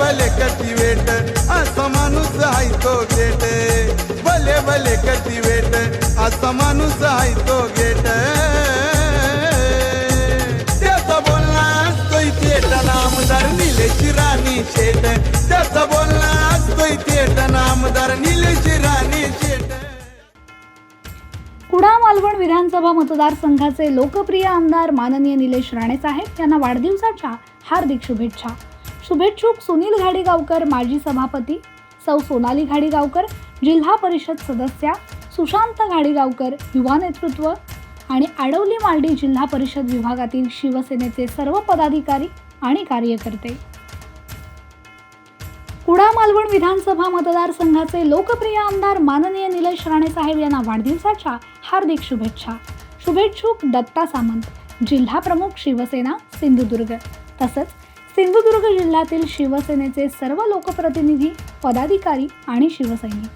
भले कधी वेट असा माणूस आहे तो गेट, भले भले कधी वेट असा माणूस आहे तो गेट. त्याचा बोलणं असतोय थेट नामदार निलेश राणी शेट, त्याचा बोलणं असतोय थेट नामदार निलेश राणी शेट. कुडाळ मालवण विधानसभा मतदारसंघाचे लोकप्रिय आमदार माननीय निलेश राणे साहेब यांना वाढदिवसाच्या हार्दिक शुभेच्छा. शुभेच्छुक सुनील घाडीगावकर माजी सभापती, सौ सोनाली घाडीगावकर जिल्हा परिषद सदस्या, सुशांत घाडीगावकर युवा नेतृत्व आणि आडवली मालडी जिल्हा परिषद विभागातील शिवसेनेचे सर्व पदाधिकारी आणि कार्यकर्ते. कुडाळ मालवण विधानसभा मतदारसंघाचे लोकप्रिय आमदार माननीय निलेश राणे साहेब यांना वाढदिवसाच्या हार्दिक शुभेच्छा. शुभेच्छुक दत्ता सामंत जिल्हा प्रमुख शिवसेना सिंधुदुर्ग, तसंच सिंधुदुर्ग जिल्ह्यातील शिवसेनेचे सर्व लोकप्रतिनिधी, पदाधिकारी आणि शिवसैनिक.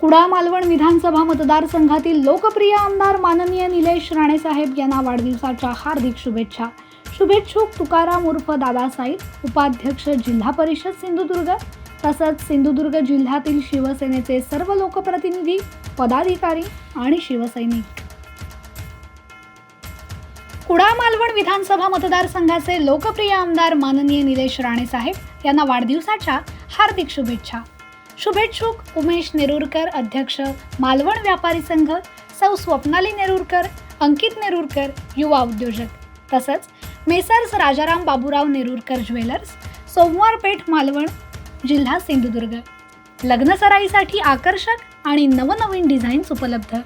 कुडाळ मालवण विधानसभा मतदारसंघातील लोकप्रिय आमदार माननीय निलेश राणे साहेब यांना वाढदिवसाच्या हार्दिक शुभेच्छा. शुभेच्छुक तुकाराम उर्फ दादासाहेब उपाध्यक्ष जिल्हा परिषद सिंधुदुर्ग, तसंच सिंधुदुर्ग जिल्ह्यातील शिवसेनेचे सर्व लोकप्रतिनिधी, पदाधिकारी आणि शिवसैनिक. कुडाळ मालवण विधानसभा मतदारसंघाचे लोकप्रिय आमदार माननीय निलेश राणे साहेब यांना वाढदिवसाच्या हार्दिक शुभेच्छा. शुभेच्छुक उमेश नेरुरकर अध्यक्ष मालवण व्यापारी संघ, सौ स्वप्नाली नेरुरकर, अंकित नेरुरकर युवा उद्योजक, तसंच मेसर्स राजाराम बाबूराव नेरुरकर ज्वेलर्स, सोमवार पेठ मालवण जिल्हा सिंधुदुर्ग. लग्नसराईसाठी आकर्षक आणि नवनवीन डिझाईन्स उपलब्ध.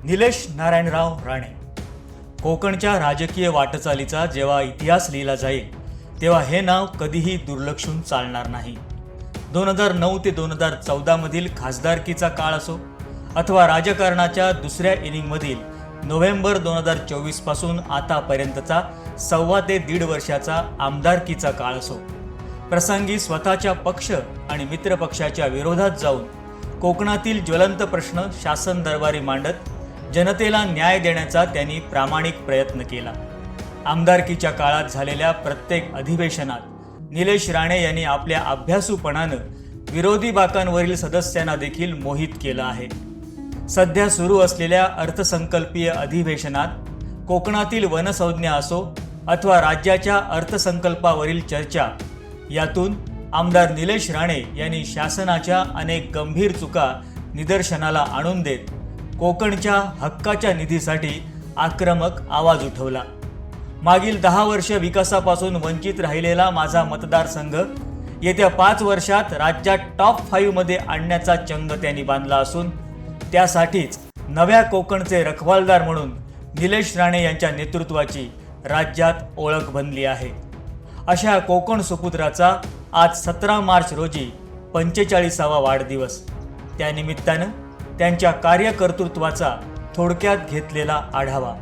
निलेश नारायणराव राणे. कोकणच्या राजकीय वाटचालीचा जेव्हा इतिहास लिहिला जाईल तेव्हा हे नाव कधीही दुर्लक्षून चालणार नाही. 2009 ते 2014 मधील खासदारकीचा काळ असो अथवा राजकारणाच्या दुसऱ्या इनिंगमधील नोव्हेंबर 2024 पासून आतापर्यंतचा 1.25 ते 1.5 वर्षाचा आमदारकीचा काळ असो, प्रसंगी स्वतःच्या पक्ष आणि मित्रपक्षाच्या विरोधात जाऊन कोकणातील ज्वलंत प्रश्न शासन दरबारी मांडत जनतेला न्याय देण्याचा त्यांनी प्रामाणिक प्रयत्न केला. आमदारकीच्या काळात झालेल्या प्रत्येक अधिवेशनात निलेश राणे यांनी आपल्या अभ्यासूपणानं विरोधी बाकांवरील सदस्यांना देखील मोहित केलं आहे. सध्या सुरू असलेल्या अर्थसंकल्पीय अधिवेशनात कोकणातील वनसंज्ञा असो अथवा राज्याच्या अर्थसंकल्पावरील चर्चा, यातून आमदार निलेश राणे यांनी शासनाच्या अनेक गंभीर चुका निदर्शनाला आणून देत कोकणच्या हक्काच्या निधीसाठी आक्रमक आवाज उठवला. मागील 10 वर्ष विकासापासून वंचित राहिलेला माझा मतदारसंघ येत्या 5 वर्षात राज्यात टॉप 5 मध्ये आणण्याचा चंग त्यांनी बांधला असून त्यासाठीच नव्या कोकणचे रखवालदार म्हणून निलेश राणे यांच्या नेतृत्वाची राज्यात ओळख बनली आहे. अशा कोकण सुपुत्राचा आज 17 मार्च रोजी 45वा वाढदिवस. त्यानिमित्तानं त्यांच्या कार्यकर्तृत्वाचा थोडक्यात घेतलेला आढावा.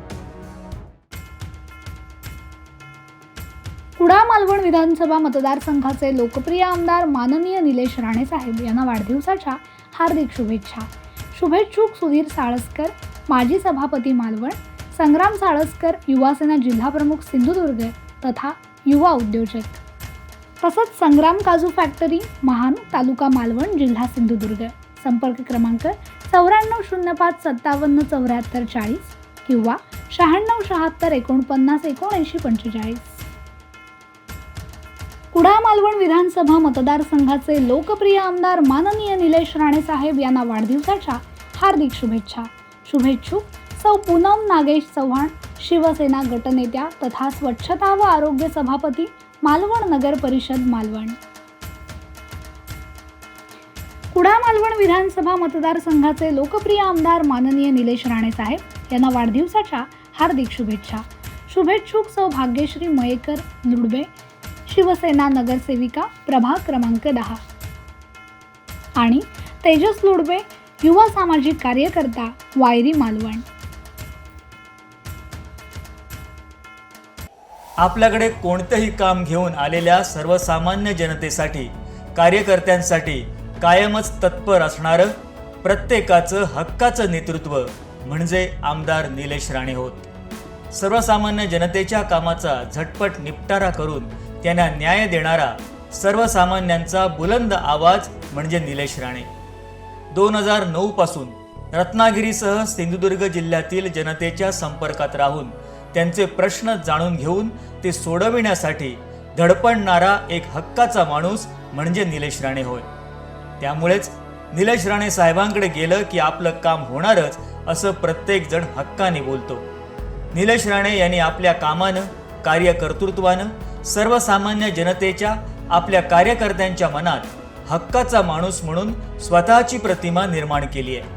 कुडाळ मालवण विधानसभा मतदारसंघाचे लोकप्रिय आमदार माननीय निलेश राणे साहेब यांना वाढदिवसाच्या हार्दिक शुभेच्छा. शुभेच्छुक सुधीर साळसकर माजी सभापती मालवण, संग्राम साळसकर युवासेना जिल्हा प्रमुख सिंधुदुर्ग तथा युवा उद्योजक, तसंच संग्राम काजू फॅक्टरी महान तालुका मालवण जिल्हा सिंधुदुर्ग. संपर्क क्रमांक 9405577440 किंवा 9676497945. कुडाळ मालवण विधानसभा मतदारसंघाचे लोकप्रिय आमदार माननीय निलेश राणे साहेब यांना वाढदिवसाच्या हार्दिक शुभेच्छा. शुभेच्छुक सौ पूनम नागेश चव्हाण शिवसेना गटनेत्या तथा स्वच्छता व आरोग्य सभापती मालवण नगर परिषद मालवण. कुडाळ मालवण विधानसभा मतदारसंघाचे लोकप्रिय आमदार माननीय निलेश राणे साहेब यांना वाढदिवसाच्या हार्दिक शुभेच्छा. शुभेच्छुक सौ भाग्यश्री मयेकर लुडबे शिवसेना नगरसेविका प्रभाग क्रमांक 10 आणि तेजस लुडबे युवा सामाजिक कार्यकर्ता वायरी मालवण. आपल्याकडे कोणतेही काम घेऊन आलेल्या सर्वसामान्य जनतेसाठी, कार्यकर्त्यांसाठी कायमच तत्पर असणारं प्रत्येकाचं हक्काचं नेतृत्व म्हणजे आमदार निलेश राणे होत। सर्वसामान्य जनतेच्या कामाचा झटपट निपटारा करून त्यांना न्याय देणारा सर्वसामान्यांचा बुलंद आवाज म्हणजे निलेश राणे। 2009 पासून रत्नागिरीसह सिंधुदुर्ग जिल्ह्यातील जनतेच्या संपर्कात राहून त्यांचे प्रश्न जाणून घेऊन ते सोडविण्यासाठी धडपडणारा एक हक्काचा माणूस म्हणजे निलेश राणे होय। त्यामुळेच निलेश राणे साहेबांकडे गेलं की आपलं काम होणारच असं प्रत्येक जण हक्काने बोलतो। निलेश राणे यांनी आपल्या कामानं, कार्यकर्तृत्वानं सर्वसामान्य जनतेच्या, आपल्या कार्यकर्त्यांच्या मनात हक्काचा माणूस म्हणून स्वतःची प्रतिमा निर्माण केली आहे।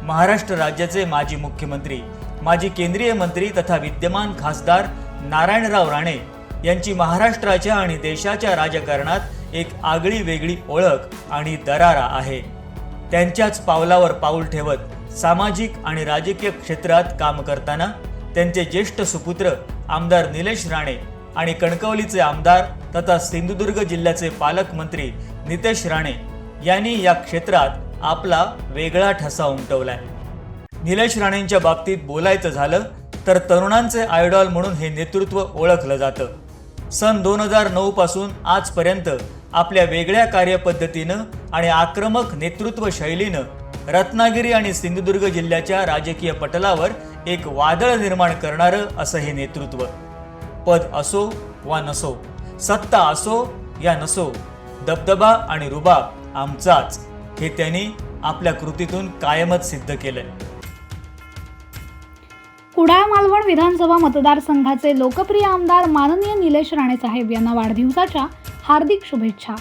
महाराष्ट्र राज्याचे माजी मुख्यमंत्री, माजी केंद्रीय मंत्री तथा विद्यमान खासदार नारायणराव राणे यांची महाराष्ट्राच्या आणि देशाच्या राजकारणात एक आगळी वेगळी ओळख आणि दरारा आहे। त्यांच्याच पावलावर पाऊल ठेवत सामाजिक आणि राजकीय क्षेत्रात काम करताना त्यांचे ज्येष्ठ सुपुत्र आमदार निलेश राणे आणि कणकवलीचे आमदार तथा सिंधुदुर्ग जिल्ह्याचे पालकमंत्री नितेश राणे यांनी या क्षेत्रात आपला वेगळा ठसा उमटवलाय। निलेश राणेंच्या बाबतीत बोलायचं झालं तर तरुणांचे आयडॉल म्हणून हे नेतृत्व ओळखलं जातं। सन 2009 पासून आजपर्यंत आपल्या वेगळ्या कार्यपद्धतीनं आणि आक्रमक नेतृत्व शैलीनं रत्नागिरी आणि सिंधुदुर्ग जिल्ह्याच्या राजकीय पटलावर एक वादळ निर्माण करणारं असं हे नेतृत्व। पद असो वा नसो, सत्ता असो या नसो, दबदबा आणि रुबाब आमचाच, हे त्यांनी आपल्या कृतीतून कायमच सिद्ध केलंय। कुडाळ मालवण विधानसभा मतदारसंघाचे लोकप्रिय आमदार माननीय निलेश राणे साहेब यांना वाढदिवसाच्या हार्दिक शुभेच्छा।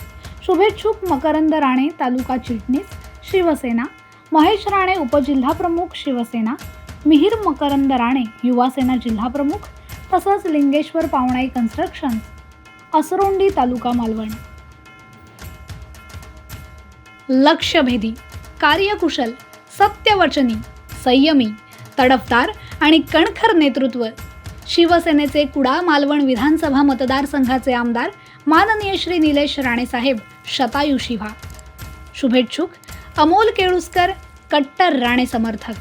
शुभेच्छुक मकरंद राणे, तालुका चिटणीस, शिवसेना, महेश राणे, उपजिल्हाप्रमुख, शिवसेना, मिहीर मकरंद राणे, युवासेना जिल्हाप्रमुख, तसंच लिंगेश्वर पावणाई कन्स्ट्रक्शन, असरोंडी, तालुका मालवण। लक्ष्यभेदी, कार्यकुशल, सत्यवचनी, संयमी, तडफदार आणि कणखर नेतृत्व, शिवसेनेचे कुडाळ मालवण विधानसभा मतदारसंघाचे आमदार माननीय श्री निलेश राणे साहेब शतायुषी व्हा। शुभेच्छुक अमोल केळुसकर, कट्टर राणे समर्थक।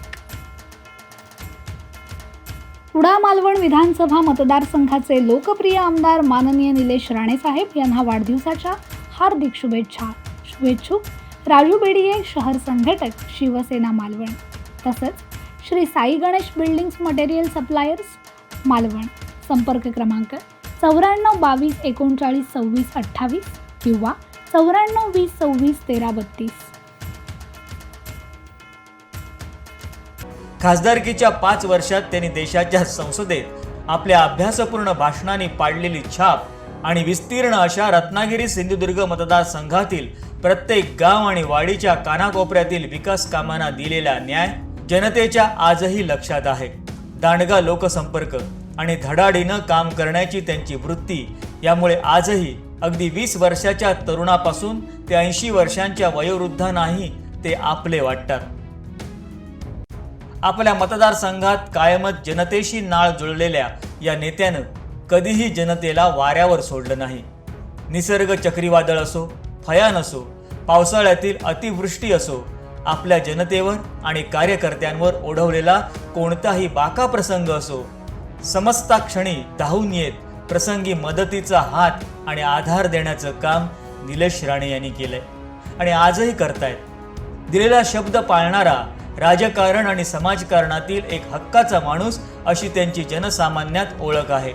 कुडाळ मालवण विधानसभा मतदारसंघाचे लोकप्रिय आमदार माननीय निलेश राणे साहेब यांना वाढदिवसाच्या हार्दिक शुभेच्छा। शुभेच्छुक राजू बेडिये, शहर संघटक, शिवसेना मालवण, तसंच Shri Sai Ganesh buildings material suppliers Malvan. संपर्क क्रमांक 94 22 39 26 28 किंवा 94 20 26 13 32। खासदारकीच्या 5 वर्षात त्यांनी देशाच्या संसदेत आपल्या अभ्यासपूर्ण भाषणांनी पाडलेली छाप आणि विस्तीर्ण अशा रत्नागिरी सिंधुदुर्ग मतदारसंघातील प्रत्येक गाव आणि वाडीच्या कानाकोपऱ्यातील विकास कामांना दिलेला न्याय जनतेच्या आजही लक्षात आहे। दांडगा लोकसंपर्क आणि धडाडीनं काम करण्याची त्यांची वृत्ती यामुळे आजही अगदी 20 वर्षाच्या तरुणापासून ते 80 वर्षांच्या वयोवृद्धांनाही ते आपले वाटतात। आपल्या मतदारसंघात कायमच जनतेशी नाळ जुळलेल्या या नेत्यानं कधीही जनतेला वाऱ्यावर सोडलं नाही। निसर्ग चक्रीवादळ असो, भयान असो, पावसाळ्यातील अतिवृष्टी असो, आपल्या जनतेवर आणि कार्यकर्त्यांवर ओढवलेला कोणताही बाका प्रसंग असो, समस्ता क्षणी धावून येत प्रसंगी मदतीचा हात आणि आधार देण्याचं काम निलेश राणे यांनी केलंय आणि आजही करतायत। दिलेला शब्द पाळणारा, राजकारण आणि समाजकारणातील एक हक्काचा माणूस अशी त्यांची जनसामान्यात ओळख आहे।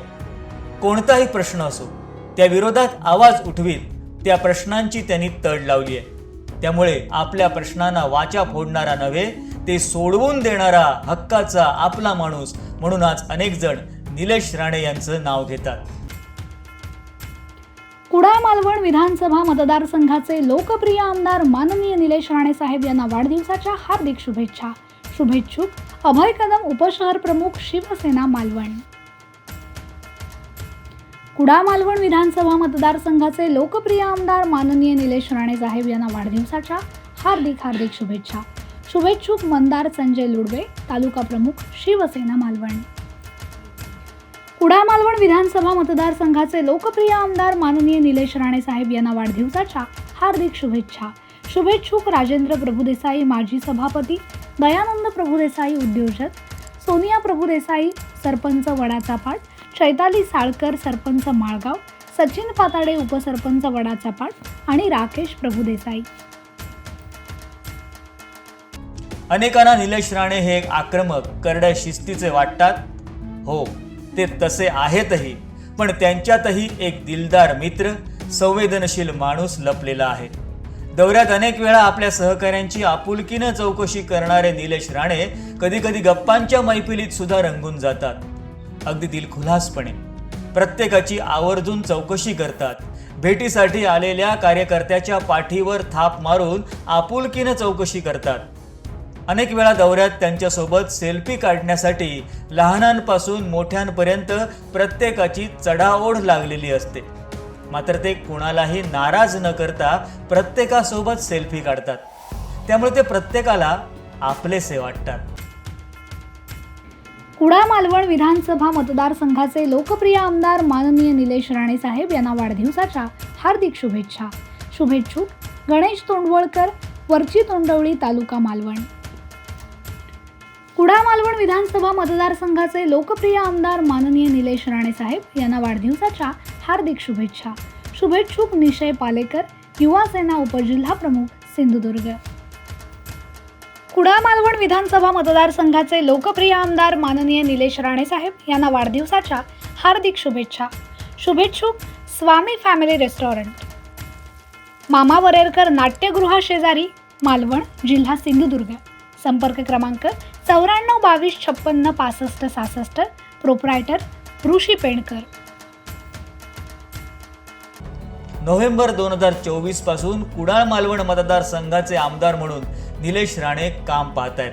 कोणताही प्रश्न असो, त्या विरोधात आवाज उठवीत त्या प्रश्नांची त्यांनी तड लावली आहे। त्यामुळे आपल्या प्रश्नांना वाचा फोडणारा नव्हे, ते सोडवून देणारा हक्काचा आपला माणूस म्हणून आज अनेक जण निलेश राणे यांचं नाव घेतात। कुडाळ मालवण विधानसभा मतदारसंघाचे लोकप्रिय आमदार माननीय निलेश राणे साहेब यांना वाढदिवसाच्या हार्दिक शुभेच्छा। शुभेच्छुक अभय कदम, उपशहर प्रमुख, शिवसेना मालवण। कुडाळ मालवण विधानसभा मतदारसंघाचे लोकप्रिय आमदार माननीय निलेश राणे साहेब यांना वाढदिवसाच्या हार्दिक शुभेच्छा। शुभेच्छुक मंदार संजय लुडवे, तालुका प्रमुख, शिवसेना मालवण। कुडाळ मालवण विधानसभा मतदारसंघाचे लोकप्रिय आमदार माननीय निलेश राणे साहेब यांना वाढदिवसाच्या हार्दिक शुभेच्छा। शुभेच्छुक राजेंद्र प्रभुदेसाई माजी सभापती, दयानंद प्रभुदेसाई उद्योजक, सोनिया प्रभुदेसाई सरपंच वडाचा पाट, चैताली साळकर सरपंच माळगाव, सचिन पाताडे उपसरपंच वडाचा पाट आणि राकेश प्रभुदेसाई. अनेकांना निलेश राणे हे एक आक्रमक, करड्या शिस्तीचे वाटतात. हो, ते तसे आहेतही, पण त्यांच्यातही एक दिलदार मित्र, संवेदनशील माणूस लपलेला आहे. दौऱ्यात अनेक वेळा आपल्या सहकाऱ्यांची आपुलकीनं चौकशी करणारे निलेश राणे कधी कधी गप्पांच्या मैफिलीत सुद्धा रंगून जातात. अगदी दिलखुलासपणे प्रत्येकाची आवर्जून चौकशी करतात. भेटीसाठी आलेल्या कार्यकर्त्याच्या पाठीवर थाप मारून आपुलकीनं चौकशी करतात. अनेक वेळा दौऱ्यात त्यांच्यासोबत सेल्फी काढण्यासाठी लहानांपासून मोठ्यांपर्यंत प्रत्येकाची चढाओढ लागलेली असते. मात्र ते कुणालाही नाराज न करता प्रत्येकासोबत सेल्फी काढतात. त्यामुळे ते प्रत्येकाला आपलेसे वाटतात. कुडाळ मालवण विधानसभा मतदारसंघाचे लोकप्रिय आमदार माननीय निलेश राणे साहेब यांना वाढदिवसाच्या हार्दिक शुभेच्छा. शुभेच्छुक गणेश तोंडवळकर, वरची तोंडवळी, तालुका मालवण. कुडाळ मालवण विधानसभा मतदारसंघाचे लोकप्रिय आमदार माननीय निलेश राणे साहेब यांना वाढदिवसाच्या हार्दिक शुभेच्छा. शुभेच्छुक निशय पालेकर, युवा सेना उपजिल्हा प्रमुख, सिंधुदुर्ग. कुडाळ मालवण विधानसभा मतदारसंघाचे लोकप्रिय आमदार माननीय निलेश राणे साहेब यांना वाढदिवसाच्या हार्दिक शुभेच्छा. शुभेच्छुक स्वामी फॅमिली रेस्टॉरंट, मामा वरेरकर नाट्यगृहा शेजारी, मालवण, जिल्हा सिंधुदुर्ग. संपर्क क्रमांक 94 22 56 65 66, प्रोप्रायटर ऋषी पेणकर. नोव्हेंबर 2024 पासून कुडाळ मालवण मतदारसंघाचे आमदार म्हणून निलेश राणे काम पाहत आहेत.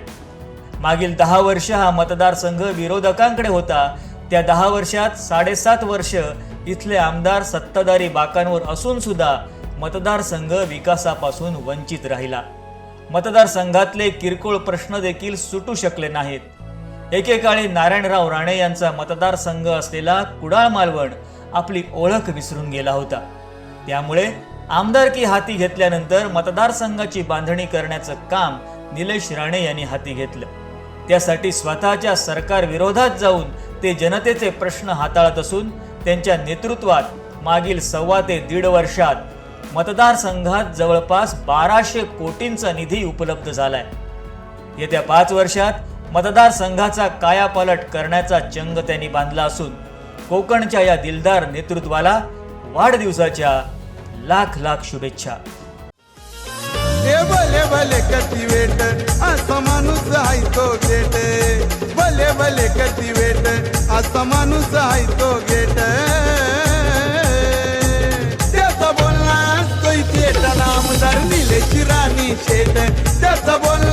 मागील 10 वर्ष हा मतदारसंघ विरोधकांकडे होता. त्या 10 वर्षात 7.5 वर्ष इथले आमदार सत्ताधारी बाकांवर असून सुद्धा मतदारसंघ विकासापासून वंचित राहिला. मतदारसंघातले किरकोळ प्रश्न देखील सुटू शकले नाहीत. एकेकाळी नारायणराव राणे यांचा मतदारसंघ असलेला कुडाळ मालवण आपली ओळख विसरून गेला होता. त्यामुळे आमदारकी हाती घेतल्यानंतर मतदारसंघाची बांधणी करण्याचं काम निलेश राणे यांनी हाती घेतलं. त्यासाठी स्वतःच्या सरकार विरोधात जाऊन ते जनतेचे प्रश्न हाताळत असून त्यांच्या नेतृत्वात मागील 1.25 ते 1.5 वर्षात मतदारसंघात जवळपास 1200 कोटींचा निधी उपलब्ध झालाय. येत्या 5 वर्षात मतदारसंघाचा कायापालट करण्याचा चंग त्यांनी बांधला असून कोकणच्या या दिलदार नेतृत्वाला वाढदिवसाच्या लाख लाख शुभेच्छा. ए भले भले कधी वेट असा माणूस आहे तो गेट, भले भले कधी वेट असा माणूस आहे तो गेट. त्याचा बोलणा असतोय थेट, नामदार निलेश राणे शेट. त्याचा बोलणा